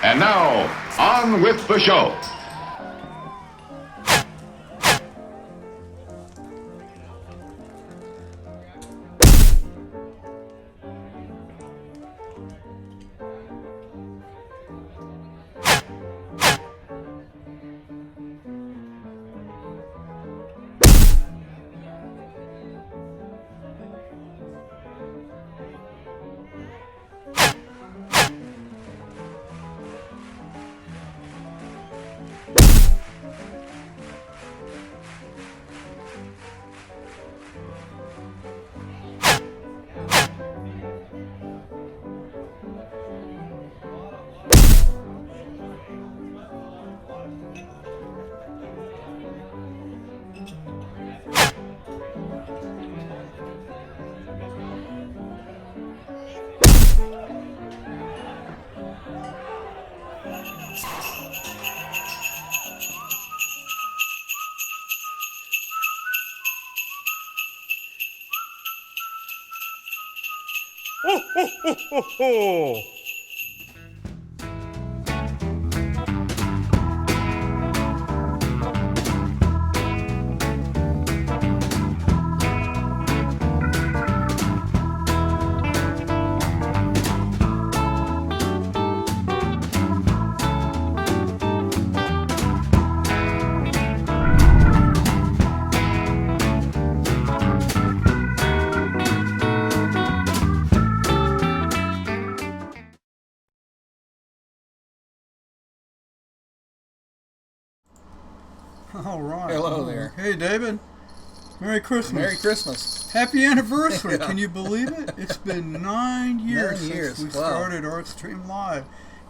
And now, on with the show. Ho, ho, ho, ho, ho. All right. Hello there. Hey, David. Merry Christmas. Merry Christmas. Happy anniversary. Yeah. Can you believe it? It's been 9 years 9 years. since we Wow. started ArtStreamLIVE.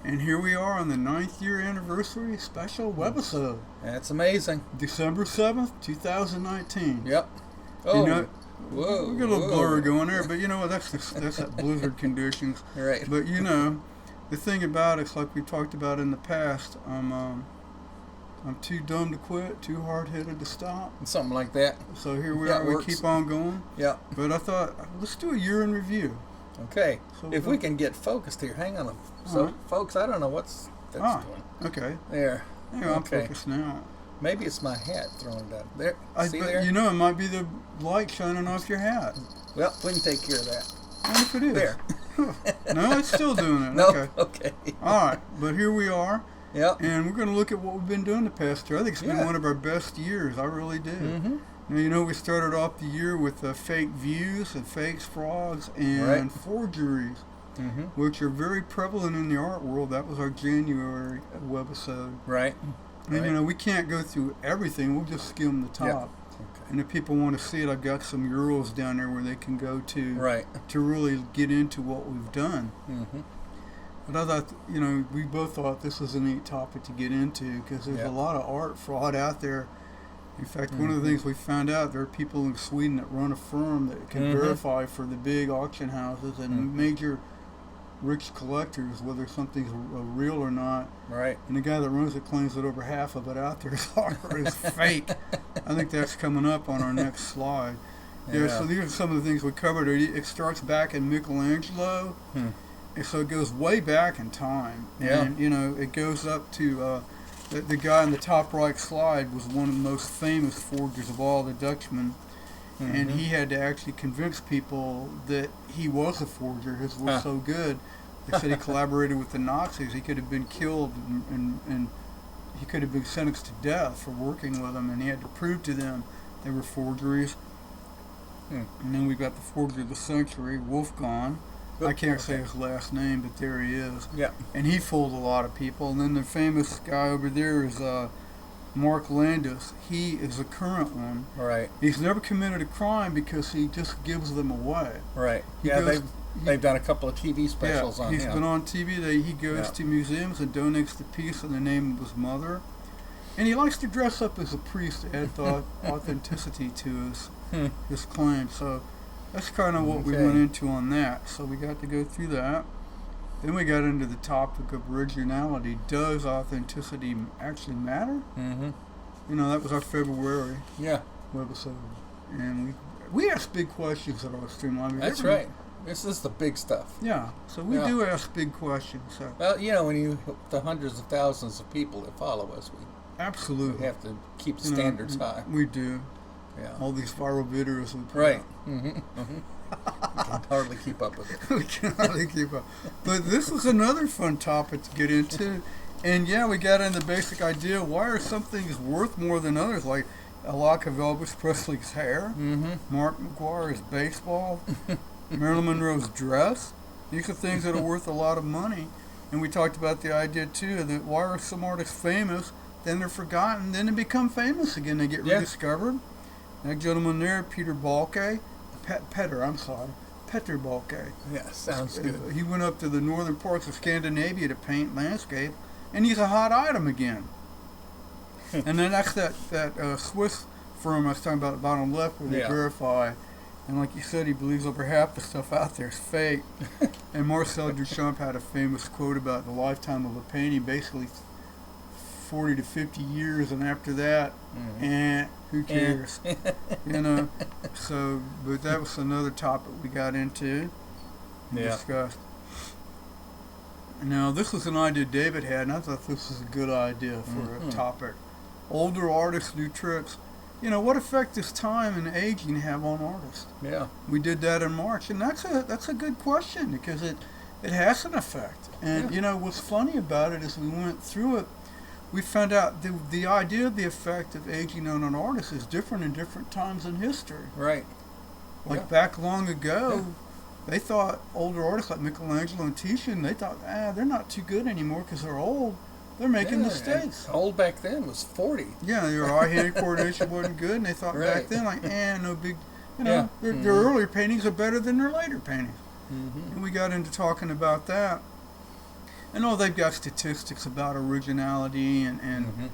And here we are on the 9th year anniversary special webisode. That's amazing. December 7th, 2019. Yep. Oh, You know, whoa. we got a little whoa. blur going there, but you know what? That's that blizzard conditions. Right. But you know, the thing about it's like we talked about in the past. I'm too dumb to quit, too hard-headed to stop. Something like that. So here we That are. We works. keep on going. Yep. But I thought, let's do a year in review. Okay. So If we can get focused here, hang on. So, Alright. folks, I don't know what's that's doing. Okay. There. Yeah, I'm Okay. focused now. Maybe it's my hat throwing down. There. See But there? you know, it might be the light shining off your hat. Well, we can take care of that. What if it is? There. No, it's still doing it. No. Okay. Okay. All right. But here we are. Yep. And we're going to look at what we've been doing the past year. I think it's been Yeah. one of our best years. I really do. Mm-hmm. Now, you know, we started off the year with fake views and fakes, frauds, and Right. forgeries, Mm-hmm. which are very prevalent in the art world. That was our January webisode. Right. And, Right. you know, we can't go through everything. We'll just skim the top. Yeah. Okay. And if people want to see it, I've got some URLs down there where they can go to Right. to really get into what we've done. Mm-hmm. But I thought, you know, we both thought this was a neat topic to get into because there's Yeah. a lot of art fraud out there. In fact, one of the things we found out, there are people in Sweden that run a firm that can verify for the big auction houses and major rich collectors whether something's real or not. Right. And the guy that runs it claims that over half of it out there is fake. I think that's coming up on our next slide. Yeah, so these are some of the things we covered. It starts back in Michelangelo. And so it goes way back in time. Yeah. And, you know, it goes up to the guy in the top right slide was one of the most famous forgers of all, the Dutchman. And he had to actually convince people that he was a forger. His was so good. They said he collaborated with the Nazis. He could have been killed and he could have been sentenced to death for working with them. And he had to prove to them they were forgeries. And then we got the forger of the century, Wolfgang. I can't say his last name, but there he is. Yeah. And he fooled a lot of people. And then the famous guy over there is Mark Landis. He is the current one. Right. He's never committed a crime because he just gives them away. Right. He Yeah, goes- they've done a couple of TV specials on he's him. been on TV. He goes to museums and donates the piece in the name of his mother. And he likes to dress up as a priest to add authenticity to his claim. So that's kind of what we went into on that. So we got to go through that. Then we got into the topic of originality. Does authenticity actually matter? Mm-hmm. You know, that was our February Yeah. webisode. And we asked big questions at ArtStreamLIVE. That's right. This is the big stuff. Yeah, so we do ask big questions. So. Well, you know, when you the hundreds of thousands of people that follow us, we Absolutely. have to keep standards high. We do. Yeah. All these viral videos we put Right. out. We can hardly keep up with it. We can hardly keep up. But this was another fun topic to get into. And yeah, we got into the basic idea, why are some things worth more than others? Like a lock of Elvis Presley's hair, Mark McGuire's baseball, Marilyn Monroe's dress. These are things that are worth a lot of money. And we talked about the idea too that why are some artists famous, then they're forgotten, then they become famous again, they get rediscovered. That gentleman there, Peter Balke, Peter Balke. Yeah, sounds good. He went up to the northern parts of Scandinavia to paint landscape, and he's a hot item again. And then that's that Swiss firm I was talking about at the bottom left where they verify. And like you said, he believes over half the stuff out there is fake. And Marcel Duchamp had a famous quote about the lifetime of a painting, basically 40 to 50 years, and after that, who cares? You know. So, but that was another topic we got into and discussed. Now, this was an idea David had, and I thought this was a good idea for a topic. Older artists, new tricks. You know, what effect does time and aging have on artists? Yeah. We did that in March, and that's a good question because it has an effect. And you know, what's funny about it is we went through it, we found out the idea of the effect of aging on an artist is different in different times in history. Right. Like back long ago, they thought older artists like Michelangelo and Titian, they thought, they're not too good anymore because they're old. They're making mistakes. Old back then was 40. Yeah, their eye-hand coordination wasn't good, and they thought back then, like, no big, you know, their earlier paintings are better than their later paintings. And we got into talking about that. And they've got statistics about originality, and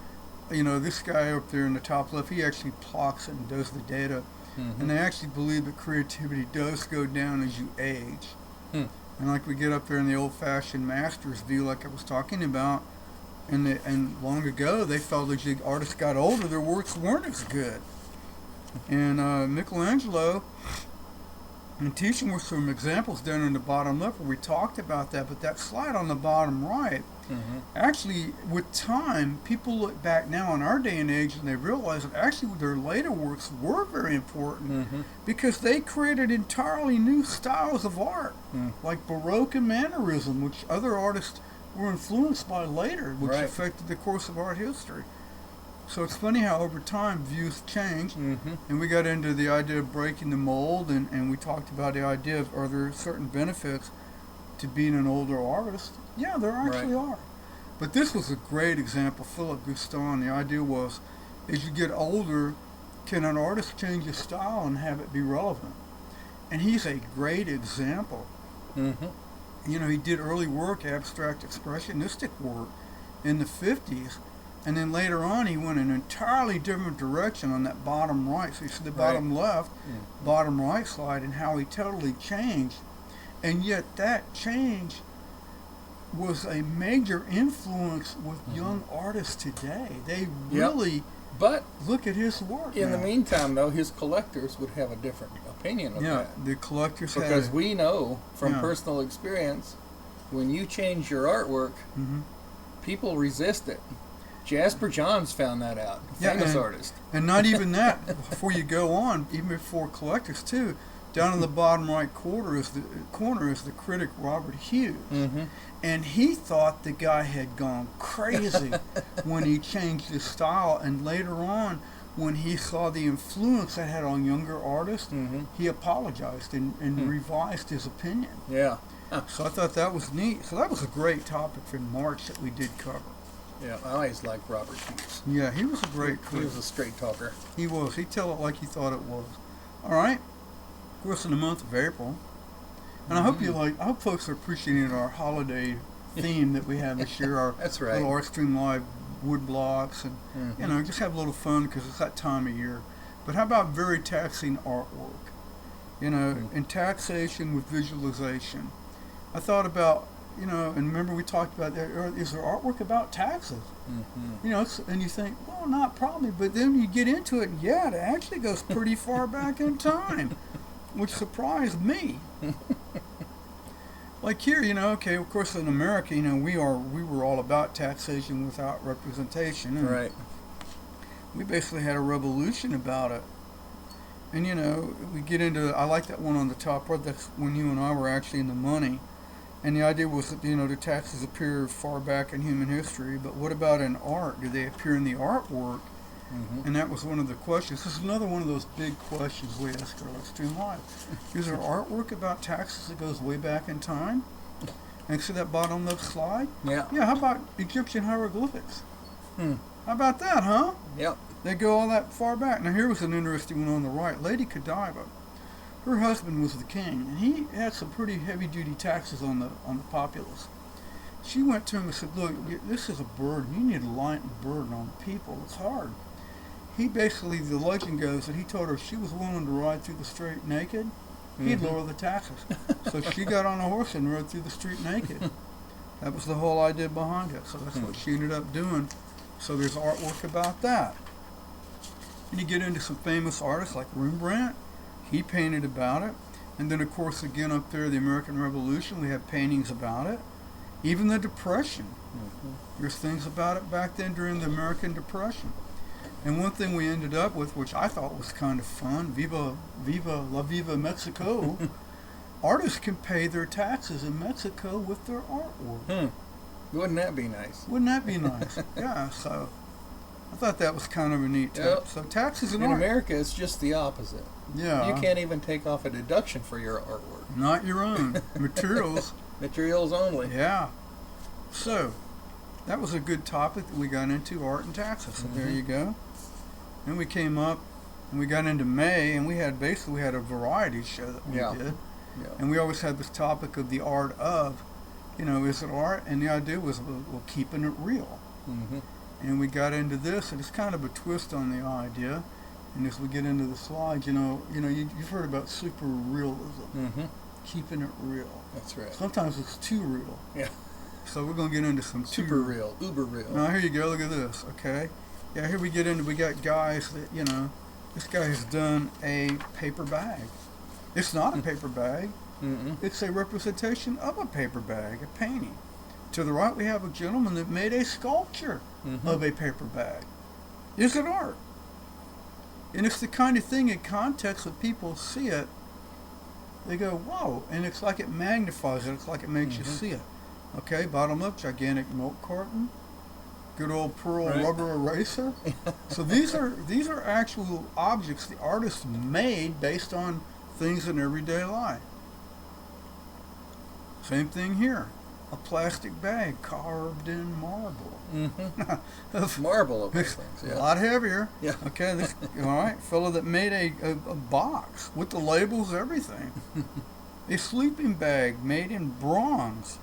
you know, this guy up there in the top left, he actually plots it and does the data. And they actually believe that creativity does go down as you age. And like we get up there in the old-fashioned master's view, like I was talking about, and long ago they felt as the artists got older, their works weren't as good. And Michelangelo and Titian were some examples down in the bottom left where we talked about that, but that slide on the bottom right, actually with time, people look back now in our day and age and they realize that actually their later works were very important because they created entirely new styles of art, like Baroque and Mannerism, which other artists were influenced by later, which affected the course of art history. So it's funny how over time views change, and we got into the idea of breaking the mold, and we talked about the idea of are there certain benefits to being an older artist? Yeah, there actually are. But this was a great example, Philip Guston. The idea was, as you get older, can an artist change his style and have it be relevant? And he's a great example. You know, he did early work, abstract expressionistic work, in the 50s, and then later on he went in an entirely different direction on that bottom right. So you see the bottom left, bottom right slide, and how he totally changed. And yet that change was a major influence with young artists today. They really look at his work. In the meantime, though, his collectors would have a different opinion of that. The collectors because we know from personal experience, when you change your artwork, people resist it. Jasper Johns found that out, famous artist. And not even that, before you go on, even before collectors too, down in the bottom right corner is the critic Robert Hughes. And he thought the guy had gone crazy when he changed his style, and later on, when he saw the influence that had on younger artists, he apologized and revised his opinion. So I thought that was neat. So that was a great topic for March that we did cover. Yeah, I always liked Robert Hughes. Yeah, he was a great critic. He was a straight talker. He was. He'd tell it like he thought it was. All right. Of course, in the month of April. And I hope folks are appreciating our holiday theme that we have this year. Our little ArtStreamLIVE wood blocks, and you know, just have a little fun because it's that time of year. But how about very taxing artwork? You know, and taxation with visualization. I thought about, you know, and remember we talked about that. Is there artwork about taxes? You know, and you think, well, not probably, but then you get into it, and it actually goes pretty far back in time, which surprised me. Like here, okay, of course in America, we were all about taxation without representation. And Right. we basically had a revolution about it. And we get into, I like that one on the top part, that's when you and I were actually in the money. And the idea was that, the taxes appear far back in human history, but what about in art? Do they appear in the artwork? Mm-hmm. And that was one of the questions. This is another one of those big questions we ask our ArtStreamLIVE. Is there artwork about taxes that goes way back in time? And see that bottom left slide? Yeah. Yeah, how about Egyptian hieroglyphics? Hmm. How about that, huh? Yep. They go all that far back. Now here was an interesting one on the right. Lady Godiva. Her husband was the king, and he had some pretty heavy-duty taxes on the populace. She went to him and said, "Look, this is a burden. You need to lighten the burden on the people. It's hard." He basically, the legend goes that he told her if she was willing to ride through the street naked, he'd lower the taxes. So she got on a horse and rode through the street naked. That was the whole idea behind it. So that's what she ended up doing. So there's artwork about that. And you get into some famous artists like Rembrandt. He painted about it. And then, of course, again up there, the American Revolution, we have paintings about it. Even the Depression. There's things about it back then during the American Depression. And one thing we ended up with, which I thought was kind of fun, Viva La Viva Mexico, artists can pay their taxes in Mexico with their artwork. Wouldn't that be nice? Wouldn't that be nice? Yeah, so I thought that was kind of a neat tip. Yep. So taxes and In art. America, it's just the opposite. Yeah. You can't even take off a deduction for your artwork. Not your own. Materials. Materials only. Yeah. So, that was a good topic that we got into, art and taxes. So there you go. Then we came up and we got into May, and we had a variety show that we did. Yeah. And we always had this topic of the art of, is it art? And the idea was, well, keeping it real. Mm-hmm. And we got into this, and it's kind of a twist on the idea. And as we get into the slides, you've heard about super realism, keeping it real. That's right. Sometimes it's too real. Yeah. So we're going to get into some Super real, uber real. Now here you go. Look at this. Okay. Yeah. Here we get into. We got guys that this guy has done a paper bag. It's not a paper bag. It's a representation of a paper bag, a painting. To the right, we have a gentleman that made a sculpture of a paper bag. Is it art? And it's the kind of thing in context that people see it, they go, whoa, and it's like it magnifies it. It's like it makes you see it. Okay, bottom left, gigantic milk carton, good old pearl rubber eraser. So these are actual objects the artist made based on things in everyday life. Same thing here. A plastic bag carved in marble. Marble of those things. A Yeah. lot heavier. Yeah. Okay, this all right, fellow that made a box with the labels, everything. A sleeping bag made in bronze.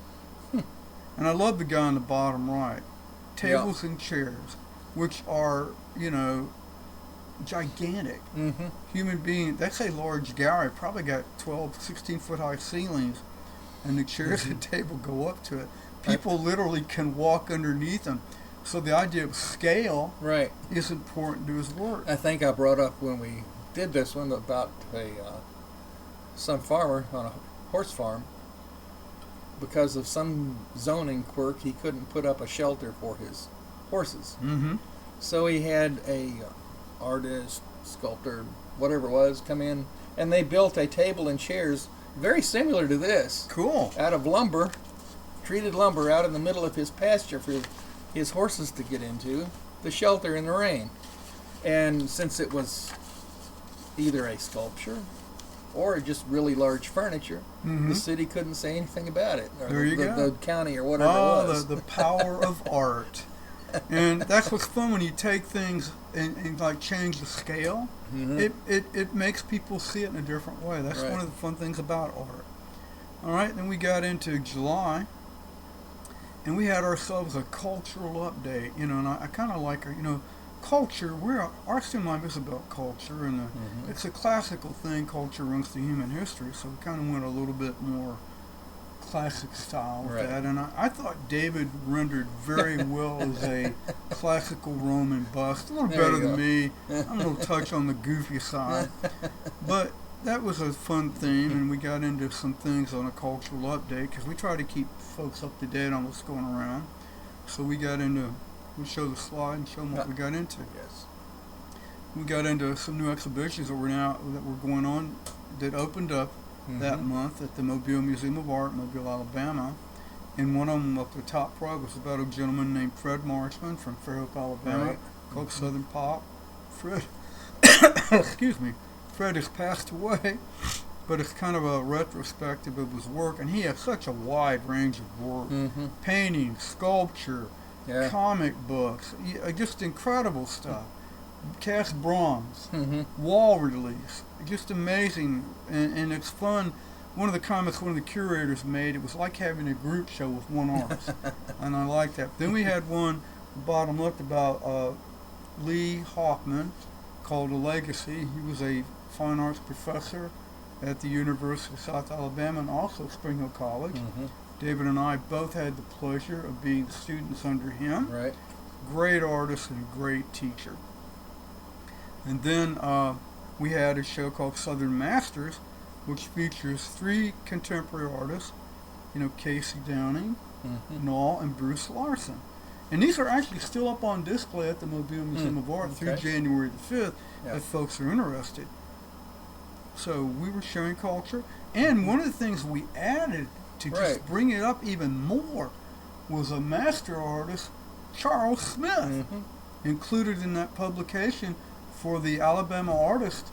And I love the guy on the bottom right. Tables and chairs, which are, gigantic. Human being, that's a large gallery, probably got 12, 16-foot high ceilings, and the chairs and table go up to it. People literally can walk underneath them. So the idea of scale is important to his work. I think I brought up when we did this one about some farmer on a horse farm. Because of some zoning quirk, he couldn't put up a shelter for his horses. So he had a artist, sculptor, whatever it was, come in, and they built a table and chairs very similar to this. Cool. Out of lumber, treated lumber, out in the middle of his pasture for his horses to get into, to shelter in the rain. And since it was either a sculpture or just really large furniture, the city couldn't say anything about it. Or There you go. The county or whatever it was. The power of art. And that's what's fun when you take things and like change the scale. It makes people see it in a different way. That's one of the fun things about art. All right, then we got into July, and we had ourselves a cultural update. And I kind of like culture. ArtStreamLIVE is about culture, and it's a classical thing. Culture runs through human history, so we kind of went a little bit more classic style with that. And I thought David rendered very well as a classical Roman bust. A little better than me. I'm a little touch on the goofy side. But that was a fun theme, and we got into some things on a cultural update because we try to keep folks up to date on what's going around. So we got into, we'll show the slide and show them what we got into. Yes. We got into some new exhibitions that were going on that opened up that month at the Mobile Museum of Art, Mobile, Alabama. And one of them up the top right was about a gentleman named Fred Marshman from Fairhope, Alabama, called Southern Pop. Fred, excuse me, Fred has passed away, but it's kind of a retrospective of his work, and he had such a wide range of work. Painting, sculpture, comic books, just incredible stuff. Cast bronze, wall reliefs, just amazing, and it's fun. One of the comics one of the curators made, it was like having a group show with one artist, and I like that. Then we had one, bottom left, about Lee Hoffman, called A Legacy. He was a fine arts professor at the University of South Alabama and also Spring Hill College. David and I both had the pleasure of being students under him. Right. Great artist and great teacher. And then we had a show called Southern Masters, which features 3 contemporary artists, Casey Downing, Noel, and Bruce Larson. And these are actually still up on display at the Mobile Museum of Art through January the 5th, if folks are interested. So we were sharing culture. And one of the things we added to just bring it up even more was a master artist, Charles Smith, included in that publication for the Alabama Artist.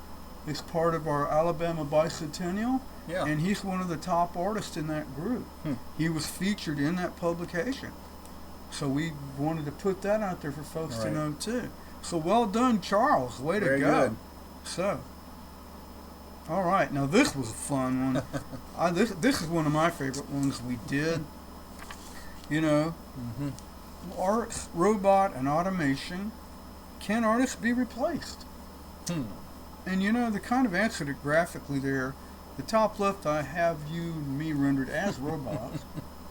Is part of our Alabama Bicentennial, and he's one of the top artists in that group. He was featured in that publication. So we wanted to put that out there for folks to know too. So well done, Charles. Way to go. Good. So, all right. Now this was a fun one. This is one of my favorite ones we did. Art, robot, and automation. Can artists be replaced? And the kind of answered it graphically there. The top left, I have you and me rendered as robots.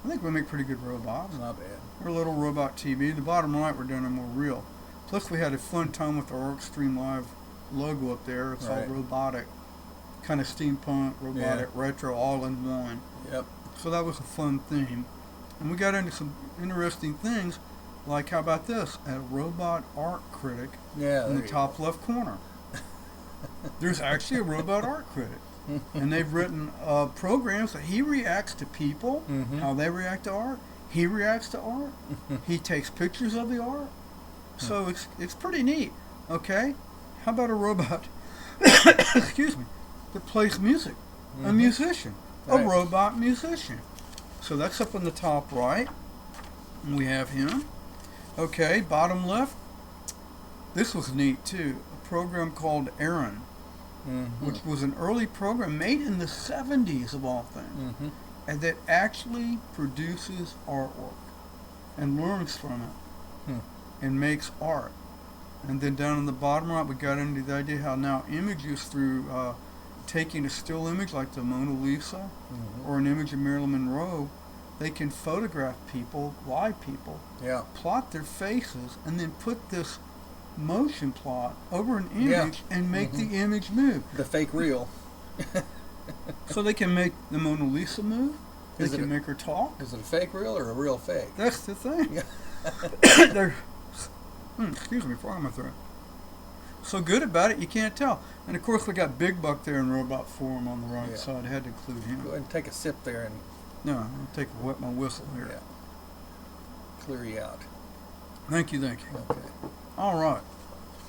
I think we make pretty good robots. Not bad. We're a little robot TV. The bottom right, we're doing it more real. Plus, we had a fun time with our ArtStreamLIVE logo up there. It's all robotic, kind of steampunk, robotic, retro, all in one. Yep. So that was a fun theme. And we got into some interesting things, like, how about this? A robot art critic in the top left corner. There's actually a robot art critic. And they've written programs that he reacts to people, how they react to art. He reacts to art. He takes pictures of the art. So it's pretty neat. Okay? How about a robot, excuse me, that plays music? A musician. A robot musician. So that's up in the top right. And we have him. Okay, bottom left. This was neat too. Program called Aaron, which was an early program made in the 70s of all things, and that actually produces artwork and learns from it and makes art. And then down in the bottom right, we got into the idea how now images through taking a still image like the Mona Lisa or an image of Marilyn Monroe, they can photograph people, live people, plot their faces, and then put this motion plot over an image and make the image move. The fake reel. So they can make the Mona Lisa move. They can make her talk. Is it a fake reel or a real fake? That's the thing. Excuse me, frog in my throat. So good about it, you can't tell. And of course, we got Big Buck there in robot form on the right side. I had to include him. Go ahead and take a sip there and. No, I'll take a wet my whistle here. Yeah. Clear you out. Thank you. Okay. All right.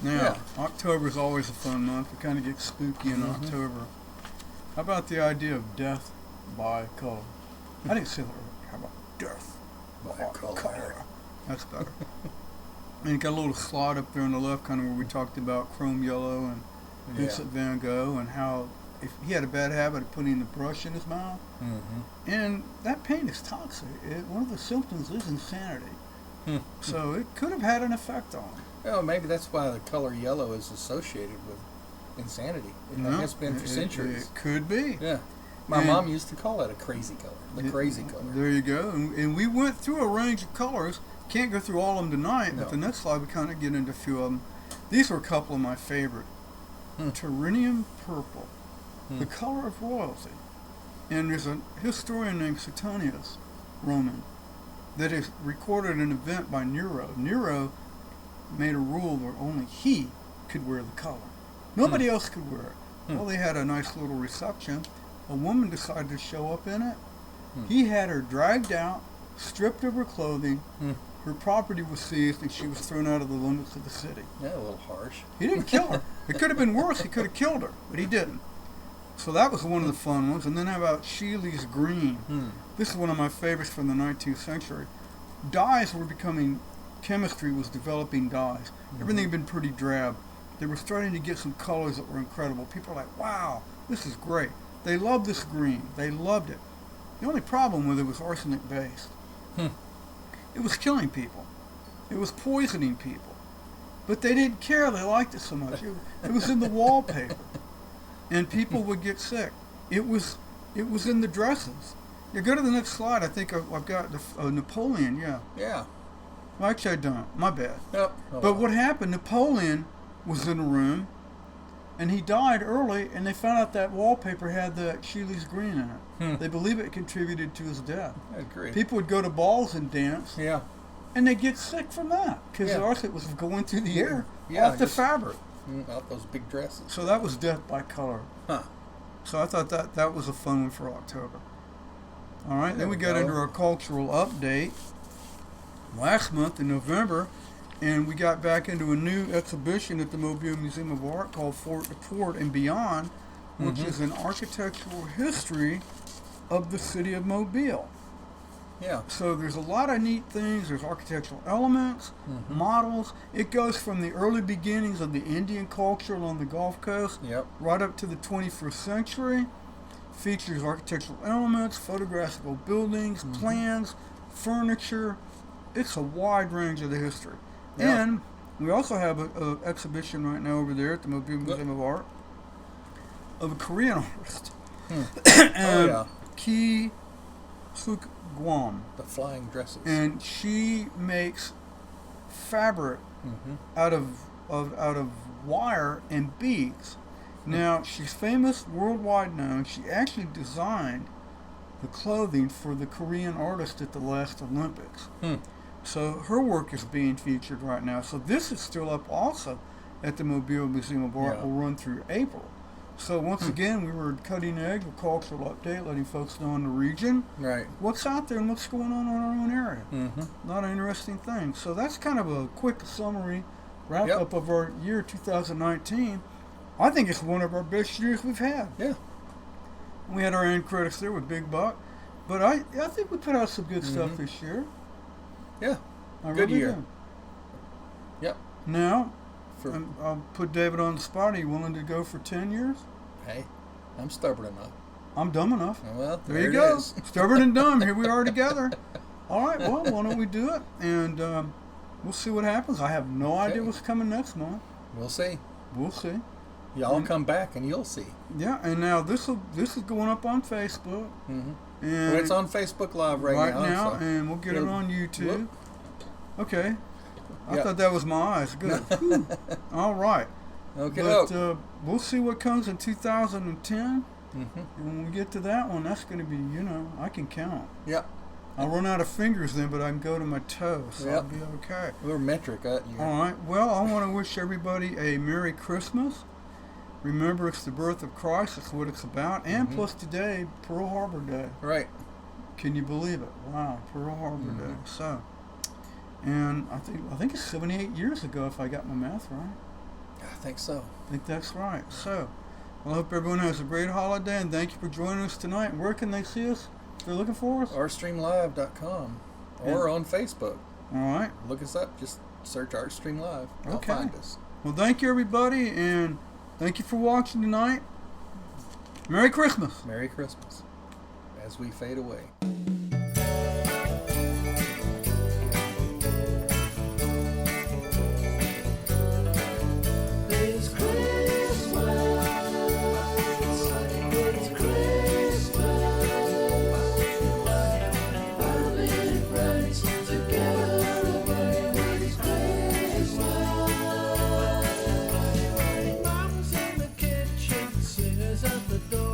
Now, October is always a fun month. We kind of get spooky in October. How about the idea of death by color? I didn't say that right. How about death by color? That's better. And you got a little slide up there on the left, kind of where we talked about chrome yellow and Vincent van Gogh and how if he had a bad habit of putting the brush in his mouth. And that paint is toxic. One of the symptoms is insanity. So it could have had an effect on him. Well, maybe that's why the color yellow is associated with insanity. It has been for centuries. It could be. Yeah. My mom used to call it a crazy color. The crazy color. There you go. And we went through a range of colors. Can't go through all of them tonight, but the next slide we kind of get into a few of them. These were a couple of my favorite. Terinium purple. the color of royalty. And there's a historian named Suetonius, Roman, that has recorded an event by Nero. Nero made a rule where only he could wear the color. Nobody else could wear it. Well, they had a nice little reception. A woman decided to show up in it. He had her dragged out, stripped of her clothing. Her property was seized, and she was thrown out of the limits of the city. Yeah, a little harsh. He didn't kill her. It could have been worse. He could have killed her, but he didn't. So that was one of the fun ones. And then how about Sheely's Green? This is one of my favorites from the 19th century. Dyes were becoming, chemistry was developing dyes. Everything had been pretty drab. They were starting to get some colors that were incredible. People were like, wow, this is great. They loved this green. They loved it. The only problem with it was arsenic based. It was killing people. It was poisoning people. But they didn't care. They liked it so much. It was in the wallpaper. And people would get sick. It was in the dresses. You go to the next slide. I think I've got Napoleon, yeah. Yeah. Well, actually, I don't. My bad. Yep. But what happened, Napoleon was in a room, and he died early, and they found out that wallpaper had the Sheely's Green in it. They believe it contributed to his death. I agree. People would go to balls and dance, Yeah. and they'd get sick from that, because Yeah. the arsenic was going through the air Yeah, off the just- fabric. Out those big dresses. So that was death by color. Huh. So I thought that was a fun one for October. All right, There then we we got go. into our cultural update last month in November, and we got back into a new exhibition at the Mobile Museum of Art called Fort to Port and Beyond, which is an architectural history of the city of Mobile. Yeah. So there's a lot of neat things. There's architectural elements, models. It goes from the early beginnings of the Indian culture along the Gulf Coast Yep. right up to the 21st century. Features architectural elements, photographs of old buildings, plans, furniture. It's a wide range of the history. Yeah. And we also have an exhibition right now over there at the Mobile Museum of Art of a Korean artist. Oh yeah. Ki Suk Guam. The flying dresses. And she makes fabric out of wire and beads. Now, she's famous, worldwide known. She actually designed the clothing for the Korean artist at the last Olympics. So her work is being featured right now. So this is still up also at the Mobile Museum of Art. Yeah. Will run through April. So once again, we were cutting edge with cultural update, letting folks know in the region Right. what's out there and what's going on in our own area. A lot of interesting things. So that's kind of a quick summary, wrap up of our year 2019. I think it's one of our best years we've had. Yeah. We had our end credits there with Big Buck, but I think we put out some good stuff this year. Yeah. I Good really year. do. Yep. Now, For I'll put David on the spot. Are you willing to go for 10 years? hey, I'm stubborn enough. I'm dumb enough. Well, There you it go. is. Stubborn and dumb. Here we are together. All right, well, why don't we do it? And we'll see what happens. I have no idea what's coming next month. We'll see. We'll see. Y'all come back and you'll see. Yeah, and now this is going up on Facebook. Mm-hmm. And Well, it's on Facebook Live right now. So and we'll get it it'll- on YouTube. Whoop. Okay. I Yeah. thought that was my eyes. Good. Whew. All right. Okay. But we'll see what comes in 2010. Mm-hmm. And when we get to that one, that's going to be, I can count. Yep. I'll run out of fingers then, but I can go to my toes, so I'll Yep. be okay. We're metric that year. All right. Well, I want to wish everybody a Merry Christmas. Remember, it's the birth of Christ. That's what it's about. And plus today, Pearl Harbor Day. Right. Can you believe it? Wow, Pearl Harbor Day. So, and I think it's 78 years ago, if I got my math right. I think so. I think that's right. So, well, I hope everyone has a great holiday, and thank you for joining us tonight. And where can they see us if they're looking for us? ArtStreamLIve.com or on Facebook. All right. Look us up. Just search ArtStreamLIve. You'll Okay. find us. Well, thank you, everybody, and thank you for watching tonight. Merry Christmas. Merry Christmas as we fade away. It's Christmas. It's Christmas. Family and friends together away. It's Christmas. Mama's in the kitchen, scissors at the door.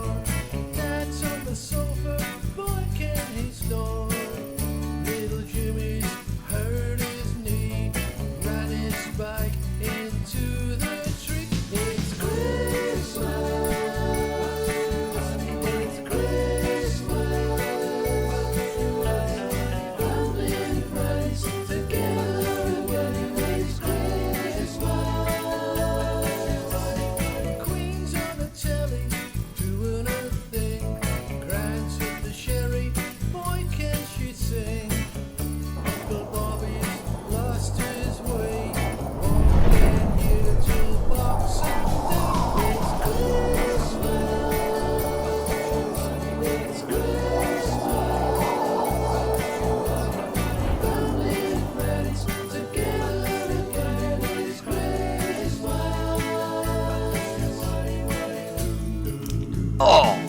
Oh.